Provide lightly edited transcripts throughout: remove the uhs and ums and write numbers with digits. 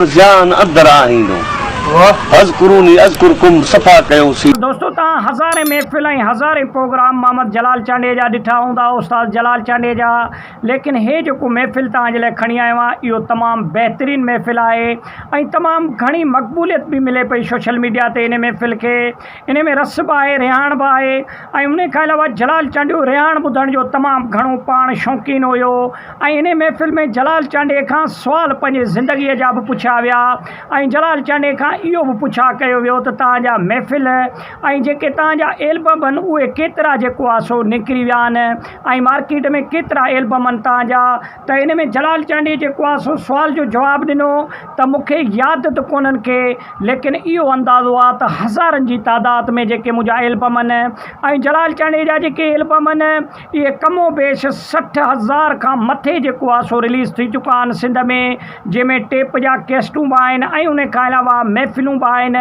जान अदराहीनो अज़कुरूनी अज़कुरकुम सफ़ा कयोसीं। दोस्तों तव्हां हज़ारे महफ़िल ऐं हज़ारे प्रोग्राम मोहम्मद जलाल चांडे जा ॾिठा हूंदा, उस्ताद जलाल चांडे जा, लेकिन हे जेको महफ़िल तव्हांजे लाइ खणी आयो आहियां इहो तमामु बहितरीनु महफ़िल आहे ऐं तमामु घणी मक़बूलियत बि मिले पई सोशल मीडिया ते इन महफ़िल खे। इन में रस बि आहे, रिहाण बि आहे ऐं उन खां अलावा जलाल चांडियो रिहाण ॿुधण जो तमामु घणो पाण शौक़ीन हुयो ऐं इन महफ़िल में जलाल चांडे खां सुवाल पंहिंजे ज़िंदगीअ जा बि पुछिया विया ऐं जलाल चांडे खां इहो बि पुछा कयो वियो त तव्हांजा महफ़िल ऐं जेके तव्हांजा एल्बम आहिनि उहे केतिरा जेको आहे सो निकिरी विया आहिनि ऐं मार्केट में केतिरा एल्बम आहिनि तव्हांजा। त इन में जलाल चांडी जेको आहे सो सुवाल जो जवाबु ॾिनो त मूंखे यादि त कोन्हनि खे, लेकिन इहो अंदाज़ो आहे त हज़ारनि जी तादाद में जेके मुंहिंजा एल्बम आहिनि ऐं जलाल चांडी जा जेके एल्बम आहिनि इहे कमो बेश 60,000 खां मथे जेको आहे सो रिलीज़ थी चुका आहिनि सिंध में, जंहिंमें टेप जा कैस्टूं बि आहिनि ऐं उन खां अलावा महफ़िलूं बि आहिनि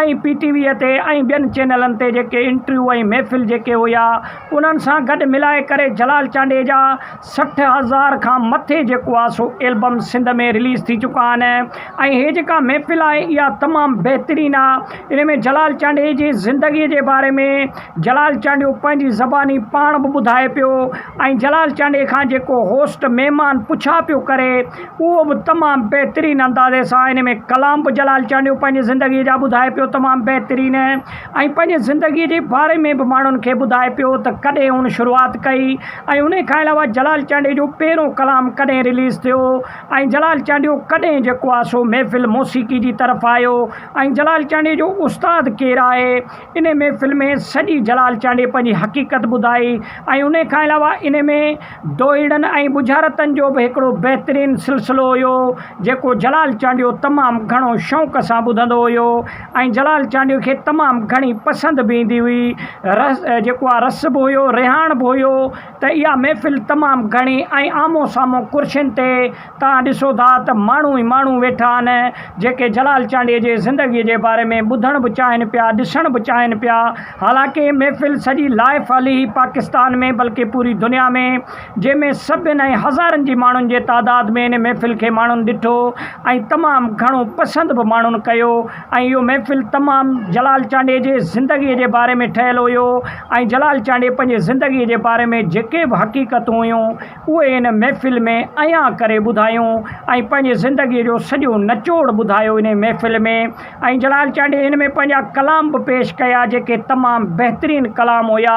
ऐं PTV ते ऐं ॿियनि चैनलनि ते जेके इंटरव्यू ऐं महफ़िल जेके हुया उन्हनि सां गॾु मिलाए करे जलाल चांडे जा 60,000 खां मथे जेको आहे सो एल्बम सिंध में रिलीज़ थी चुका आहिनि ऐं हे जेका महफ़िल आहे इहा तमामु बहितरीनु आहे। इन में जलाल चांडे जी ज़िंदगीअ जे बारे में जलाल चांडियो पंहिंजी ज़बानी पाण बि ॿुधाए पियो ऐं जलाल चांडे खां जेको होस्ट महिमान पुछा पियो करे उहो बि तमामु बहितरीनु अंदाज़े सां इन में कलाम बि जलाल चांडियो पंहिंजी ज़िंदगीअ जा ॿुधाए पियो तमामु बहितरीनु ऐं पंहिंजे ज़िंदगीअ जे बारे में बि माण्हुनि खे ॿुधाए पियो त कॾहिं हुन शुरूआति कई ऐं उन खां अलावा जलाल चांडे जो पहिरियों कलाम कॾहिं रिलीज़ थियो ऐं जलाल चांडियो कॾहिं जेको आहे सो महफ़िल मौसीक़ी जी तरफ़ आयो ऐं जलाल चांडे जो उस्ताद केरु आहे। इन महफ़िल में सॼी जलाल चांडे पंहिंजी हक़ीक़त ॿुधाई ऐं उन खां अलावा इन में दोहिड़नि ऐं बुझारतनि जो बि हिकिड़ो बहितरीनु सिलसिलो हुयो जेको जलाल चांडियो तमामु घणो शौक़ सां ॿुधंदो हुयो ऐं जलाल चांडियो खे तमामु घणी पसंदि बि ईंदी हुई। जेको आहे रस बि हुयो, रिहाण बि हुयो त इहा महफ़िल तमामु घणी ऐं आम्हूं साम्हूं कुर्सियुनि ते तव्हां ॾिसो था त माण्हू ई माण्हू वेठा आहिनि जेके जलाल चांडीअ जे ज़िंदगीअ जे बारे में ॿुधण बि चाहिनि पिया, ॾिसण बि चाहिनि पिया। हालांकि महफ़िल सॼी लाइव हली पाकिस्तान में बल्कि पूरी दुनिया में, जंहिंमें सभिनि ऐं हज़ारनि जी माण्हुनि जे तादाद में इन महफ़िल खे माण्हुनि ॾिठो ऐं तमामु घणो पसंदि बि माण्हुनि कयो ऐं इहो महफ़िल तमामु जलाल चांडे जे ज़िंदगीअ जे बारे में ठहियलु हुयो ऐं जलाल चांडे पंहिंजे ज़िंदगीअ जे बारे में जेके बि हक़ीक़तूं हुयूं उहे इन महफ़िल में अयां करे ॿुधायूं ऐं पंहिंजे ज़िंदगीअ जो सॼो निचोड़ ॿुधायो इन महफ़िल में। ऐं जलाल चांडे इन में पंहिंजा कलाम बि पेश कया जेके तमामु बहितरीनु कलाम हुया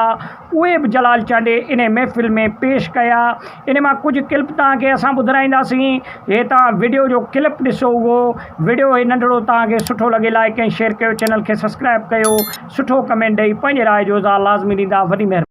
उहे बि जलाल चांडे इन महफ़िल में पेश कया। इन मां कुझु क्लिप तव्हांखे असां ॿुधाईंदासीं, हे तव्हां वीडियो जो क्लिप ॾिसो। उहो वीडियो हे नंढिड़ो तव्हांखे सुठो लॻे लाइक ऐं शेयर कयो, चैनल खे सब्सक्राइब कयो, सुठो कमेंट ॾेई पंहिंजे राय जो इज़हार लाज़मी ॾींदा। वॾी महिरबानी।